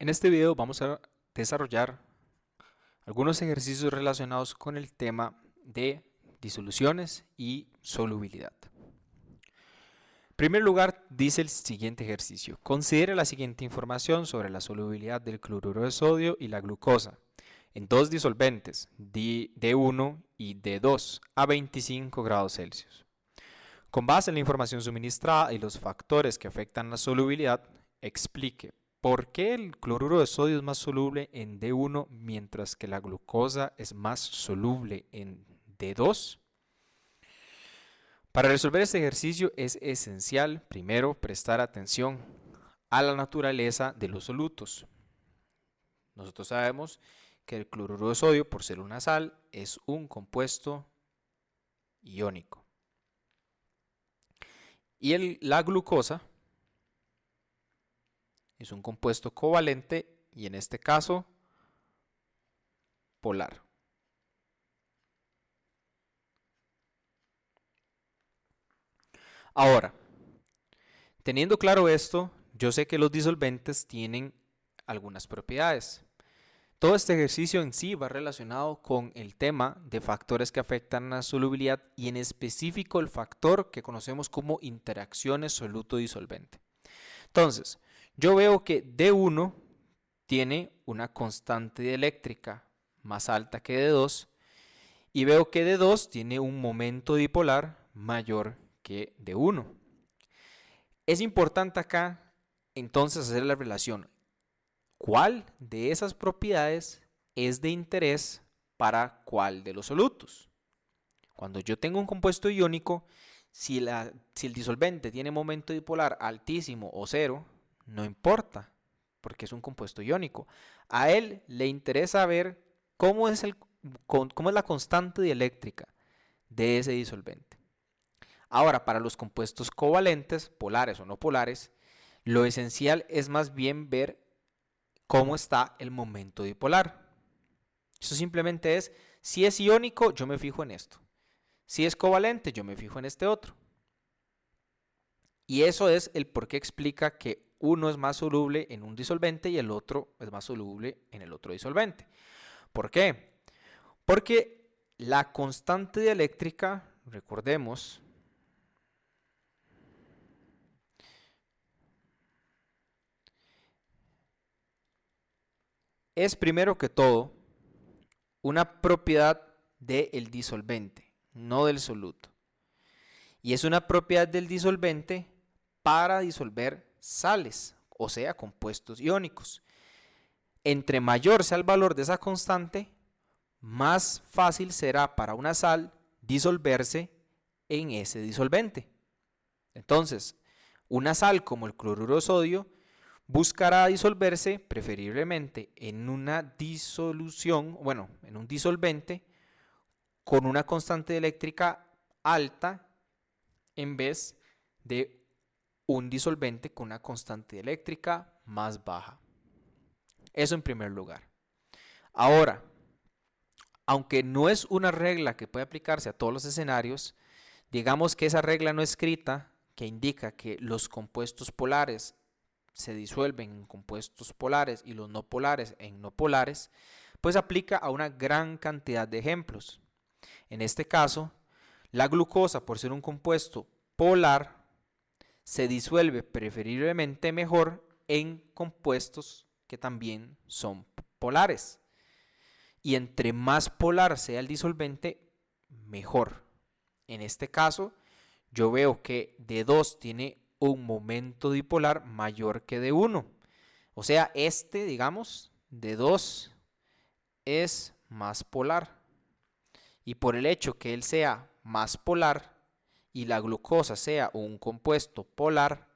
En este video vamos a desarrollar algunos ejercicios relacionados con el tema de disoluciones y solubilidad. En primer lugar, dice el siguiente ejercicio. Considere la siguiente información sobre la solubilidad del cloruro de sodio y la glucosa en dos disolventes, D1 y D2, a 25 grados Celsius. Con base en la información suministrada y los factores que afectan la solubilidad, explique por qué el cloruro de sodio es más soluble en D1 mientras que la glucosa es más soluble en D2. Para resolver este ejercicio es esencial, primero, prestar atención a la naturaleza de los solutos. Nosotros sabemos que el cloruro de sodio, por ser una sal, es un compuesto iónico. Y la glucosa es un compuesto covalente y en este caso polar. Ahora, teniendo claro esto, yo sé que los disolventes tienen algunas propiedades. Todo este ejercicio en sí va relacionado con el tema de factores que afectan la solubilidad y en específico el factor que conocemos como interacciones soluto-disolvente. Entonces, yo veo que D1 tiene una constante dieléctrica más alta que D2 y veo que D2 tiene un momento dipolar mayor que D1. Es importante acá entonces hacer la relación. ¿Cuál de esas propiedades es de interés para cuál de los solutos? Cuando yo tengo un compuesto iónico, si el disolvente tiene momento dipolar altísimo o cero, no importa, porque es un compuesto iónico. A él le interesa ver cómo es la constante dieléctrica de ese disolvente. Ahora, para los compuestos covalentes, polares o no polares, lo esencial es más bien ver cómo está el momento dipolar. Eso simplemente es, si es iónico, yo me fijo en esto. Si es covalente, yo me fijo en este otro. Y eso es el por qué explica que uno es más soluble en un disolvente y el otro es más soluble en el otro disolvente. ¿Por qué? Porque la constante dieléctrica, recordemos, es primero que todo una propiedad del disolvente, no del soluto. Y es una propiedad del disolvente para disolver sales, o sea, compuestos iónicos. Entre mayor sea el valor de esa constante, más fácil será para una sal disolverse en ese disolvente. Entonces, una sal como el cloruro de sodio buscará disolverse preferiblemente en una disolución, bueno, en un disolvente con una constante eléctrica alta en vez de un disolvente con una constante eléctrica más baja. Eso en primer lugar. Ahora, aunque no es una regla que puede aplicarse a todos los escenarios, digamos que esa regla no escrita que indica que los compuestos polares se disuelven en compuestos polares y los no polares en no polares, pues aplica a una gran cantidad de ejemplos. En este caso, la glucosa, por ser un compuesto polar, se disuelve preferiblemente mejor en compuestos que también son polares. Y entre más polar sea el disolvente, mejor. En este caso, yo veo que D2 tiene un momento dipolar mayor que D1. O sea, digamos, D2 es más polar. Y por el hecho que él sea más polar y la glucosa sea un compuesto polar,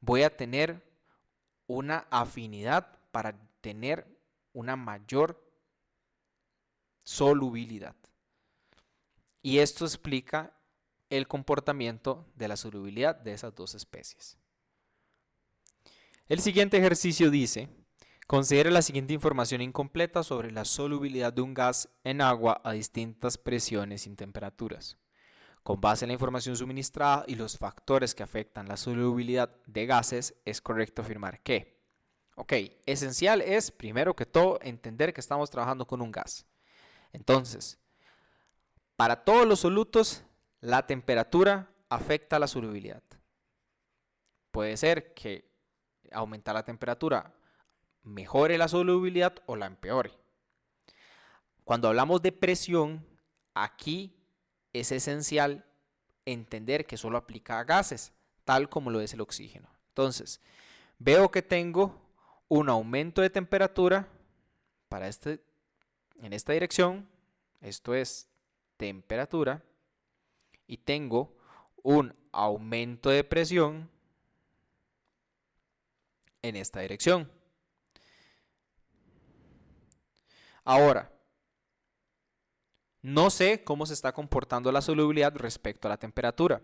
voy a tener una afinidad para tener una mayor solubilidad. Y esto explica el comportamiento de la solubilidad de esas dos especies. El siguiente ejercicio dice, considere la siguiente información incompleta sobre la solubilidad de un gas en agua a distintas presiones y temperaturas. Con base en la información suministrada y los factores que afectan la solubilidad de gases, es correcto afirmar que Ok, esencial es, primero que todo, entender que estamos trabajando con un gas. Entonces, para todos los solutos, la temperatura afecta la solubilidad. Puede ser que aumentar la temperatura mejore la solubilidad o la empeore. Cuando hablamos de presión, aquí es esencial entender que solo aplica a gases, tal como lo es el oxígeno. Entonces, veo que tengo un aumento de temperatura para en esta dirección, esto es temperatura, y tengo un aumento de presión en esta dirección. Ahora, no sé cómo se está comportando la solubilidad respecto a la temperatura,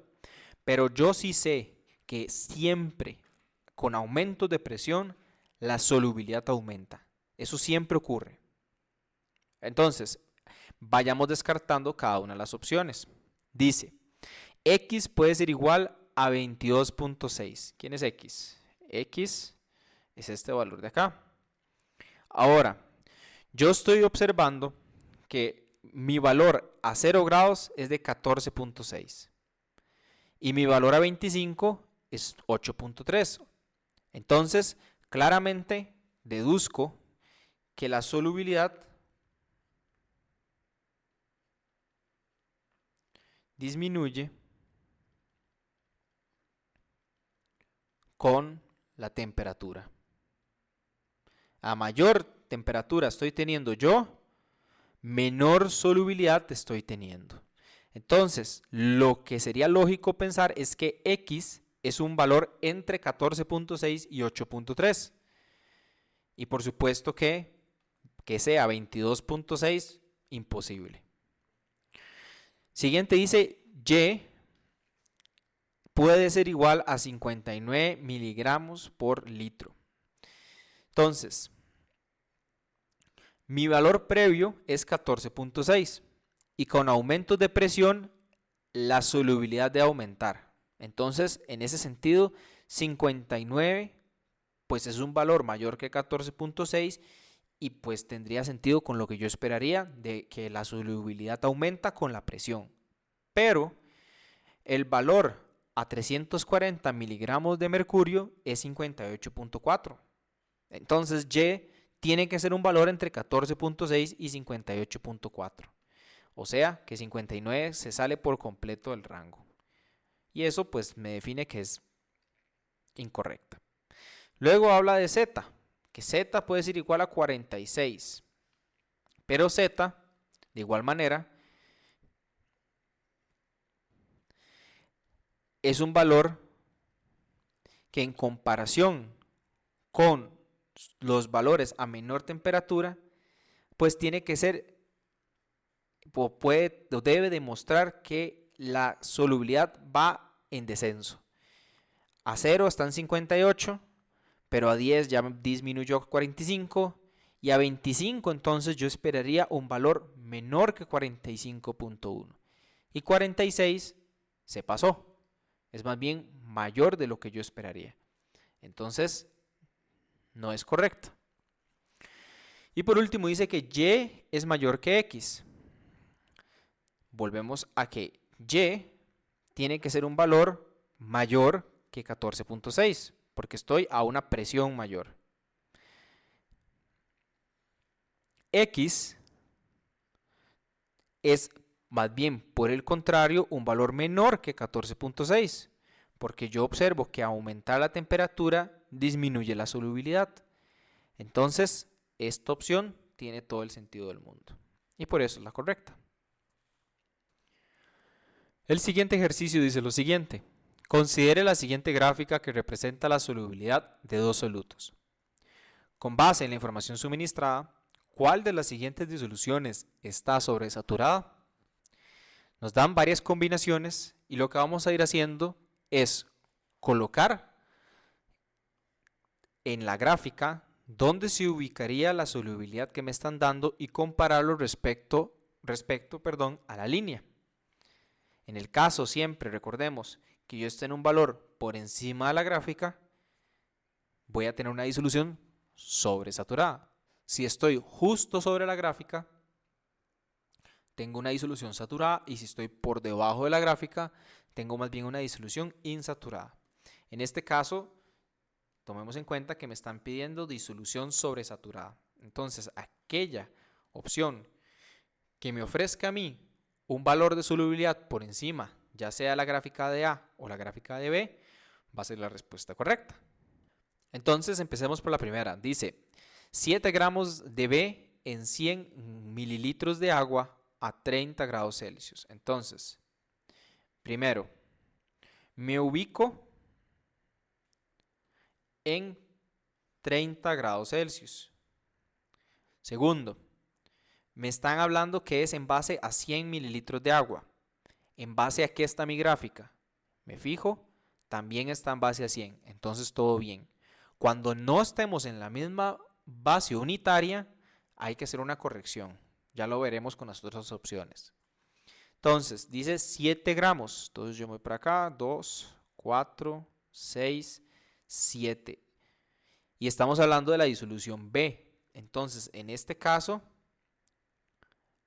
pero yo sí sé que siempre con aumentos de presión la solubilidad aumenta. Eso siempre ocurre. Entonces, vayamos descartando cada una de las opciones. Dice, X puede ser igual a 22.6. ¿Quién es X? X es este valor de acá. Ahora, yo estoy observando que mi valor a 0 grados es de 14.6 y mi valor a 25 es 8.3. Entonces, claramente deduzco que la solubilidad disminuye con la temperatura. A mayor temperatura estoy teniendo yo, menor solubilidad estoy teniendo. Entonces, lo que sería lógico pensar es que X es un valor entre 14.6 y 8.3. Y por supuesto que sea 22.6, imposible. Siguiente dice, Y puede ser igual a 59 miligramos por litro. Entonces, mi valor previo es 14.6 y con aumentos de presión la solubilidad debe aumentar. Entonces, en ese sentido, 59 pues es un valor mayor que 14.6 y pues tendría sentido con lo que yo esperaría de que la solubilidad aumenta con la presión. Pero el valor a 340 miligramos de mercurio es 58.4. Entonces Y tiene que ser un valor entre 14.6 y 58.4. O sea que 59 se sale por completo del rango. Y eso pues me define que es incorrecta. Luego habla de Z, que Z puede ser igual a 46. Pero Z, de igual manera, es un valor que en comparación con los valores a menor temperatura, pues tiene que ser, o debe demostrar que la solubilidad va en descenso. A 0 está en 58, pero a 10 ya disminuyó a 45 y a 25 entonces yo esperaría un valor menor que 45.1 y 46 se pasó, es más bien mayor de lo que yo esperaría, entonces no es correcto. Y por último dice que Y es mayor que X. Volvemos a que Y tiene que ser un valor mayor que 14.6 porque estoy a una presión mayor. X es más bien por el contrario un valor menor que 14.6 porque yo observo que aumentar la temperatura disminuye la solubilidad. Entonces esta opción tiene todo el sentido del mundo y por eso es la correcta. El siguiente ejercicio dice lo siguiente. Considere la siguiente gráfica que representa la solubilidad de dos solutos. Con base en la información suministrada, ¿cuál de las siguientes disoluciones está sobresaturada? Nos dan varias combinaciones y lo que vamos a ir haciendo es colocar en la gráfica dónde se ubicaría la solubilidad que me están dando y compararlo respecto a la línea. En el caso siempre recordemos que yo esté en un valor por encima de la gráfica, voy a tener una disolución sobresaturada. Si estoy justo sobre la gráfica, tengo una disolución saturada, y si estoy por debajo de la gráfica, tengo más bien una disolución insaturada. En este caso, tomemos en cuenta que me están pidiendo disolución sobresaturada. Entonces, aquella opción que me ofrezca a mí un valor de solubilidad por encima, ya sea la gráfica de A o la gráfica de B, va a ser la respuesta correcta. Entonces, empecemos por la primera. Dice, 7 gramos de B en 100 mililitros de agua a 30 grados Celsius. Entonces, primero, me ubico en 30 grados Celsius. Segundo, me están hablando que es en base a 100 mililitros de agua. ¿En base a qué está mi gráfica? Me fijo, también está en base a 100, entonces todo bien. Cuando no estemos en la misma base unitaria, hay que hacer una corrección. Ya lo veremos con las otras opciones. Entonces, dice 7 gramos. Entonces yo voy para acá, 2, 4, 6, 7. Y estamos hablando de la disolución B. Entonces, en este caso,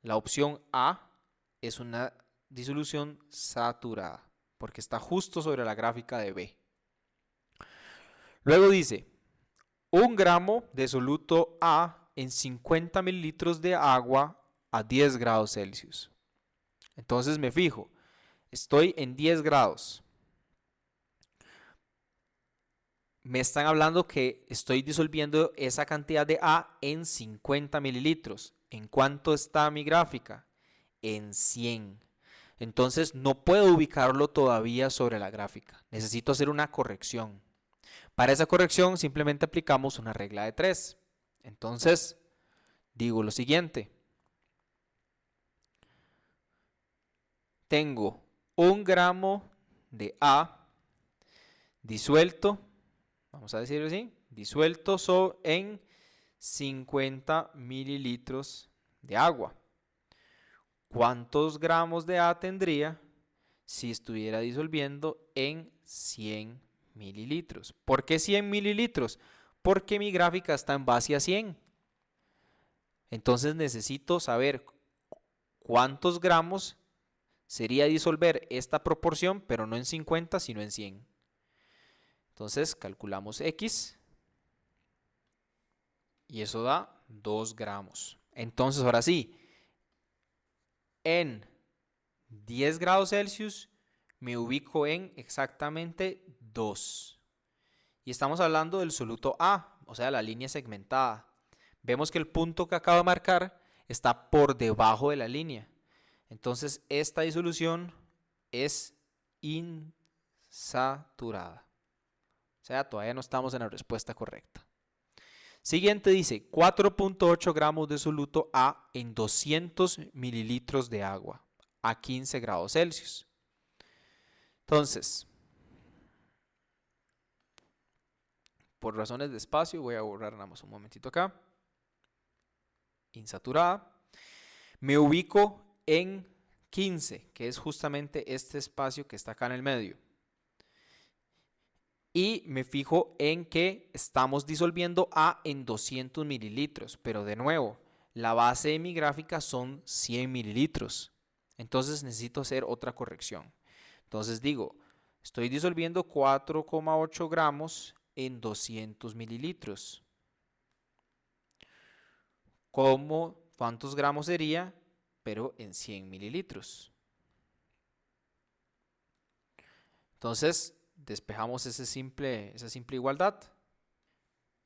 la opción A es una disolución saturada, porque está justo sobre la gráfica de B. Luego dice, 1 gramo de soluto A en 50 mililitros de agua a 10 grados Celsius. Entonces me fijo, estoy en 10 grados. Me están hablando que estoy disolviendo esa cantidad de A en 50 mililitros. ¿En cuánto está mi gráfica? En 100. Entonces no puedo ubicarlo todavía sobre la gráfica. Necesito hacer una corrección. Para esa corrección simplemente aplicamos una regla de 3. Entonces digo lo siguiente. Tengo 1 gramo de A disuelto, vamos a decirlo así, disuelto en 50 mililitros de agua. ¿Cuántos gramos de A tendría si estuviera disolviendo en 100 mililitros? ¿Por qué 100 mililitros? Porque mi gráfica está en base a 100. Entonces necesito saber cuántos gramos sería disolver esta proporción, pero no en 50, sino en 100. Entonces calculamos X y eso da 2 gramos. Entonces ahora sí, en 10 grados Celsius me ubico en exactamente 2. Y estamos hablando del soluto A, o sea, la línea segmentada. Vemos que el punto que acabo de marcar está por debajo de la línea. Entonces esta disolución es insaturada. O sea, todavía no estamos en la respuesta correcta. Siguiente dice 4.8 gramos de soluto A en 200 mililitros de agua a 15 grados Celsius. Entonces, por razones de espacio, voy a borrar nada más un momentito acá. Insaturada. Me ubico en 15, que es justamente este espacio que está acá en el medio. Y me fijo en que estamos disolviendo A en 200 mililitros, pero de nuevo, la base de mi gráfica son 100 mililitros. Entonces necesito hacer otra corrección. Entonces digo, estoy disolviendo 4,8 gramos en 200 mililitros. ¿Cuántos gramos sería? Pero en 100 mililitros. Entonces despejamos esa simple igualdad.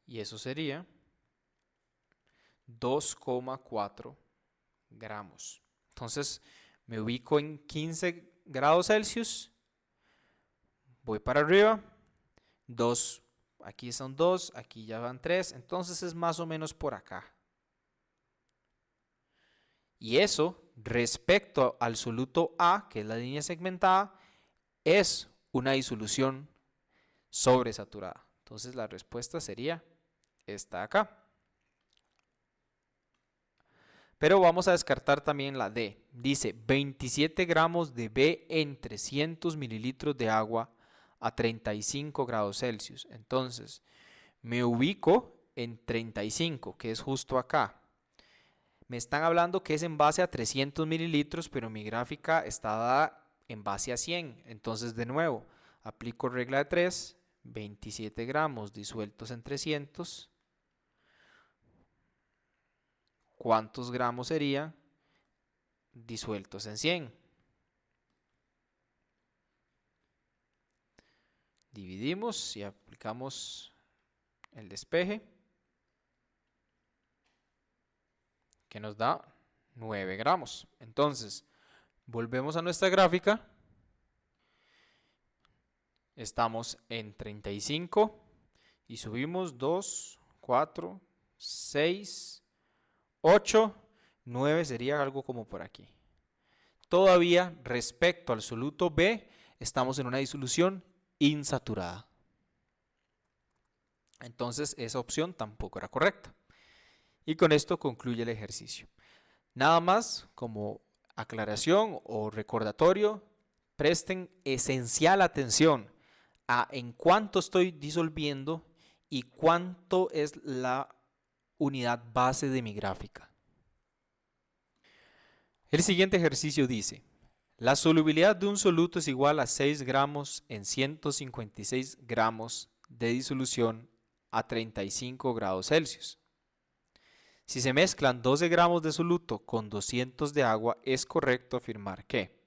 Y eso sería 2,4 gramos. Entonces me ubico en 15 grados Celsius. Voy para arriba. 2, aquí son 2, aquí ya van 3. Entonces es más o menos por acá. Y eso, respecto al soluto A, que es la línea segmentada, es una disolución sobresaturada. Entonces la respuesta sería esta acá. Pero vamos a descartar también la D. Dice 27 gramos de B en 300 mililitros de agua a 35 grados Celsius. Entonces me ubico en 35, que es justo acá. Me están hablando que es en base a 300 mililitros, pero mi gráfica está dada en base a 100. Entonces, de nuevo, aplico regla de 3, 27 gramos disueltos en 300. ¿Cuántos gramos sería disueltos en 100? Dividimos y aplicamos el despeje, que nos da 9 gramos. Entonces, volvemos a nuestra gráfica. Estamos en 35 y subimos 2, 4, 6, 8, 9 sería algo como por aquí. Todavía respecto al soluto B, estamos en una disolución insaturada. Entonces esa opción tampoco era correcta. Y con esto concluye el ejercicio. Nada más como aclaración o recordatorio, presten esencial atención a en cuánto estoy disolviendo y cuánto es la unidad base de mi gráfica. El siguiente ejercicio dice: la solubilidad de un soluto es igual a 6 gramos en 156 gramos de disolución a 35 grados Celsius. Si se mezclan 12 gramos de soluto con 200 de agua, es correcto afirmar que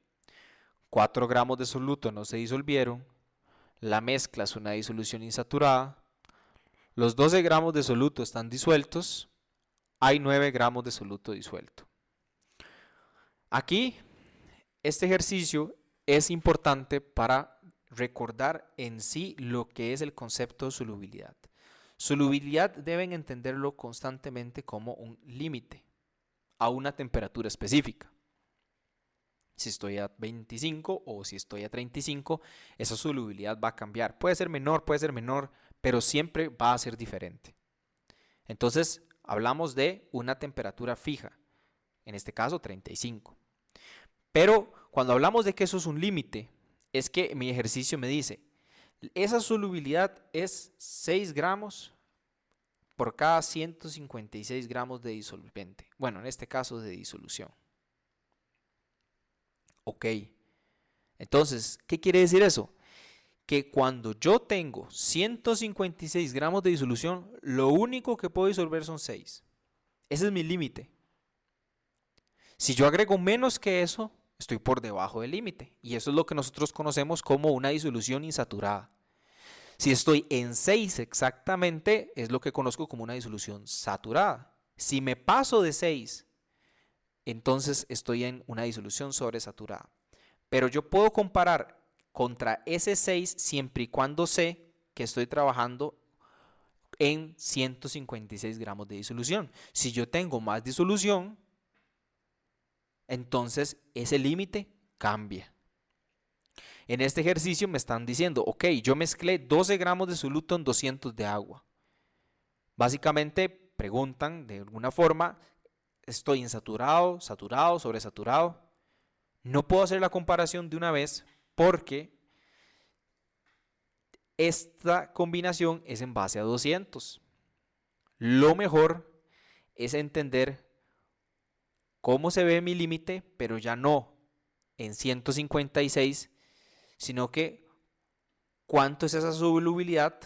4 gramos de soluto no se disolvieron, la mezcla es una disolución insaturada, los 12 gramos de soluto están disueltos, hay 9 gramos de soluto disuelto. Aquí, este ejercicio es importante para recordar en sí lo que es el concepto de solubilidad. Solubilidad deben entenderlo constantemente como un límite a una temperatura específica. Si estoy a 25 o si estoy a 35, esa solubilidad va a cambiar. Puede ser menor, pero siempre va a ser diferente. Entonces, hablamos de una temperatura fija, en este caso 35. Pero cuando hablamos de que eso es un límite, es que mi ejercicio me dice, esa solubilidad es 6 gramos por cada 156 gramos de disolvente. Bueno, en este caso de disolución. Ok. Entonces, ¿qué quiere decir eso? Que cuando yo tengo 156 gramos de disolución, lo único que puedo disolver son 6. Ese es mi límite. Si yo agrego menos que eso, estoy por debajo del límite. Y eso es lo que nosotros conocemos como una disolución insaturada. Si estoy en 6 exactamente, es lo que conozco como una disolución saturada. Si me paso de 6, entonces estoy en una disolución sobresaturada. Pero yo puedo comparar contra ese 6 siempre y cuando sé que estoy trabajando en 156 gramos de disolución. Si yo tengo más disolución, entonces ese límite cambia. En este ejercicio me están diciendo, ok, yo mezclé 12 gramos de soluto en 200 de agua. Básicamente preguntan de alguna forma, ¿estoy insaturado, saturado, sobresaturado? No puedo hacer la comparación de una vez porque esta combinación es en base a 200. Lo mejor es entender cómo se ve mi límite, pero ya no en 156, sino que cuánto es esa solubilidad,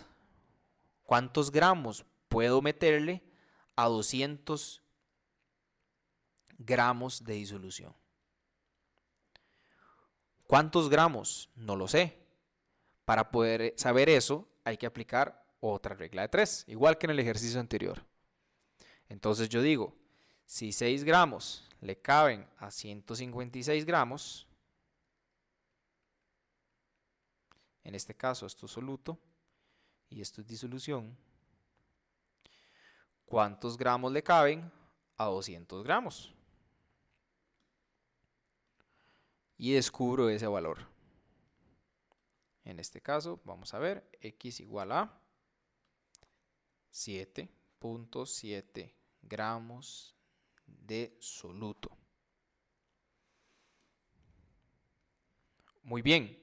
cuántos gramos puedo meterle a 200 gramos de disolución. ¿Cuántos gramos? No lo sé. Para poder saber eso, hay que aplicar otra regla de 3, igual que en el ejercicio anterior. Entonces yo digo, si 6 gramos le caben a 156 gramos, en este caso esto es soluto y esto es disolución, ¿cuántos gramos le caben a 200 gramos? Y descubro ese valor. En este caso, vamos a ver, x igual a 7.7 gramos de soluto. Muy bien,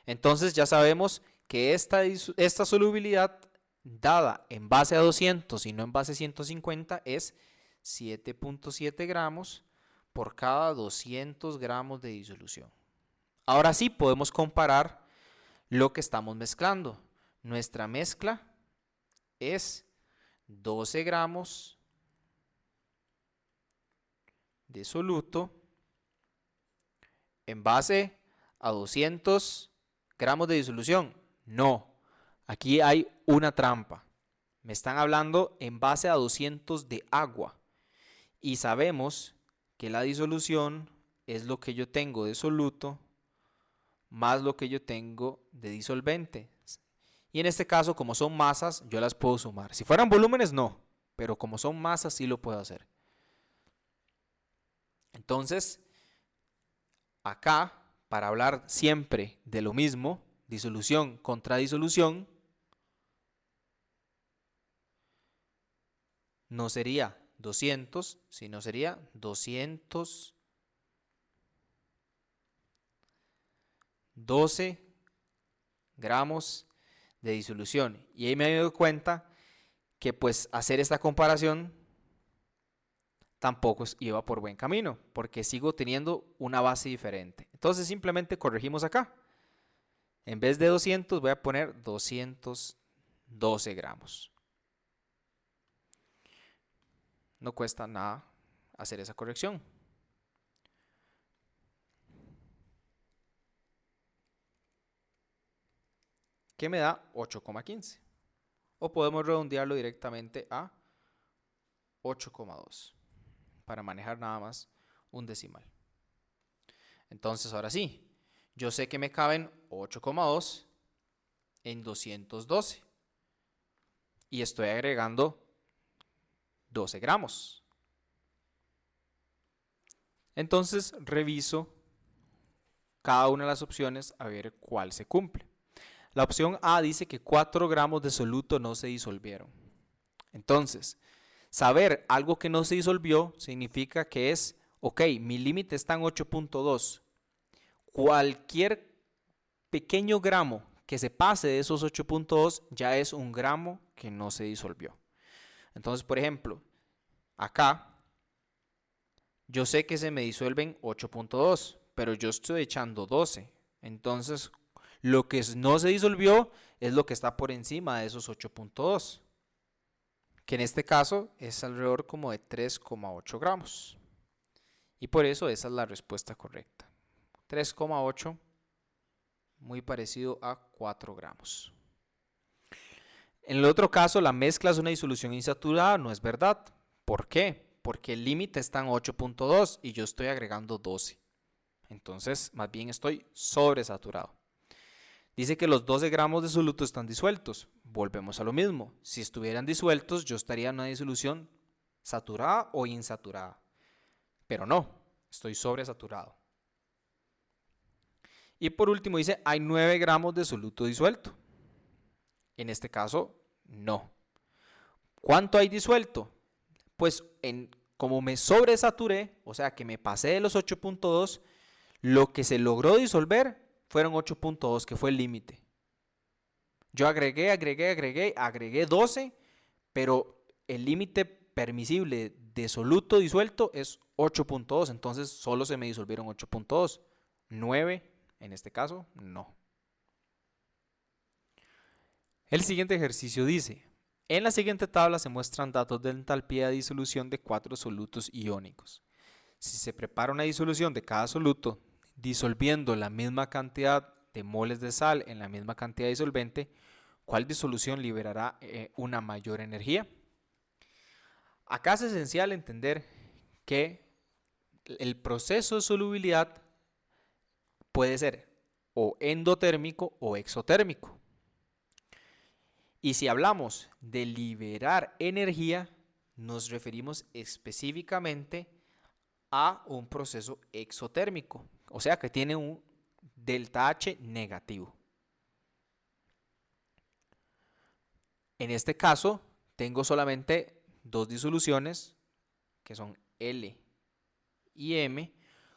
entonces ya sabemos que esta solubilidad dada en base a 200 y no en base a 150 es 7.7 gramos por cada 200 gramos de disolución. Ahora sí podemos comparar lo que estamos mezclando. Nuestra mezcla es 12 gramos de soluto en base a 200 gramos de disolución. No, aquí hay una trampa. Me están hablando en base a 200 de agua. Y sabemos que la disolución es lo que yo tengo de soluto más lo que yo tengo de disolvente. Y en este caso, como son masas, yo las puedo sumar. Si fueran volúmenes, no. Pero como son masas, sí lo puedo hacer. Entonces, acá, para hablar siempre de lo mismo, disolución contra disolución, no sería 200, sino sería 212 gramos de disolución. Y ahí me he dado cuenta que pues hacer esta comparación tampoco iba por buen camino, porque sigo teniendo una base diferente. Entonces simplemente corregimos acá. En vez de 200 voy a poner 212 gramos. No cuesta nada hacer esa corrección. Que me da 8,15. O podemos redondearlo directamente a 8,2 para manejar nada más un decimal. Entonces ahora sí, yo sé que me caben 8,2 en 212 y estoy agregando 12 gramos. Entonces reviso cada una de las opciones a ver cuál se cumple. La opción A dice que 4 gramos de soluto no se disolvieron. Entonces, saber algo que no se disolvió significa que es, ok, mi límite está en 8.2. Cualquier pequeño gramo que se pase de esos 8.2 ya es un gramo que no se disolvió. Entonces, por ejemplo, acá yo sé que se me disuelven 8.2, pero yo estoy echando 12. Entonces, lo que no se disolvió es lo que está por encima de esos 8.2, que en este caso es alrededor como de 3,8 gramos. Y por eso esa es la respuesta correcta. 3,8, muy parecido a 4 gramos. En el otro caso, la mezcla es una disolución insaturada, no es verdad. ¿Por qué? Porque el límite está en 8.2 y yo estoy agregando 12. Entonces, más bien estoy sobresaturado. Dice que los 12 gramos de soluto están disueltos. Volvemos a lo mismo. Si estuvieran disueltos, yo estaría en una disolución saturada o insaturada. Pero no, estoy sobresaturado. Y por último dice, hay 9 gramos de soluto disuelto. En este caso, no. ¿Cuánto hay disuelto? Pues como me sobresaturé, o sea que me pasé de los 8.2, lo que se logró disolver fueron 8.2, que fue el límite. Yo agregué 12, pero el límite permisible de soluto disuelto es 8.2, entonces solo se me disolvieron 8.2. 9, en este caso, no. El siguiente ejercicio dice, en la siguiente tabla se muestran datos de entalpía de disolución de 4 solutos iónicos. Si se prepara una disolución de cada soluto, disolviendo la misma cantidad de moles de sal en la misma cantidad de disolvente, ¿cuál disolución liberará una mayor energía? Acá es esencial entender que el proceso de solubilidad puede ser o endotérmico o exotérmico. Y si hablamos de liberar energía, nos referimos específicamente a un proceso exotérmico, o sea que tiene un delta H negativo. En este caso, tengo solamente dos disoluciones, que son L y M,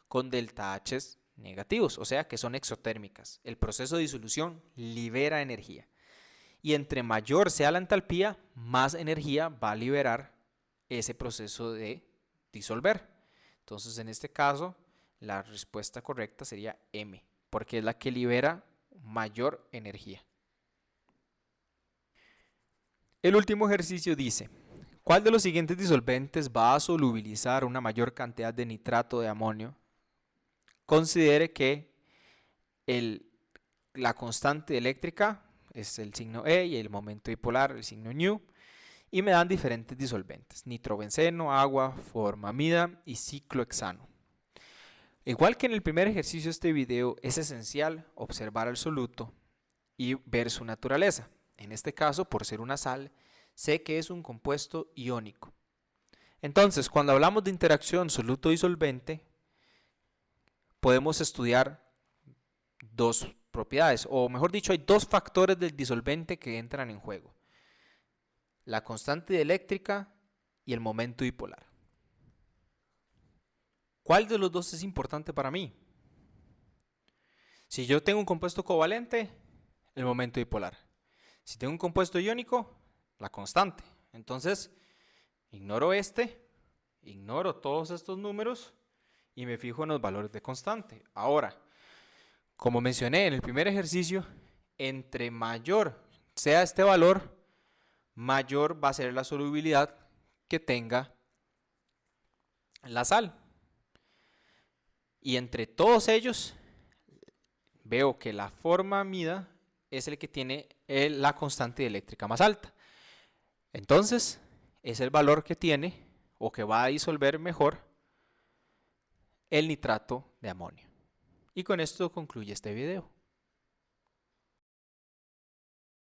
con delta H negativos, o sea que son exotérmicas. El proceso de disolución libera energía. y entre mayor sea la entalpía, más energía va a liberar ese proceso de disolver. Entonces, en este caso, la respuesta correcta sería M, porque es la que libera mayor energía. El último ejercicio dice, ¿cuál de los siguientes disolventes va a solubilizar una mayor cantidad de nitrato de amonio? Considere que la constante eléctrica es el signo E y el momento dipolar el signo nu, y me dan diferentes disolventes: nitrobenceno, agua, formamida y ciclohexano. Igual que en el primer ejercicio de este video, es esencial observar el soluto y ver su naturaleza. En este caso, por ser una sal, sé que es un compuesto iónico. Entonces, cuando hablamos de interacción soluto-disolvente, podemos estudiar dos propiedades, o mejor dicho, hay dos factores del disolvente que entran en juego: la constante eléctrica y el momento dipolar. ¿Cuál de los dos es importante para mí? Si yo tengo un compuesto covalente, el momento dipolar. Si tengo un compuesto iónico, la constante. Entonces, ignoro ignoro todos estos números y me fijo en los valores de constante. Ahora, como mencioné en el primer ejercicio, entre mayor sea este valor, mayor va a ser la solubilidad que tenga la sal. Y entre todos ellos, veo que la formamida es el que tiene la constante eléctrica más alta. Entonces, es el valor que tiene o que va a disolver mejor el nitrato de amonio. Y con esto concluye este video.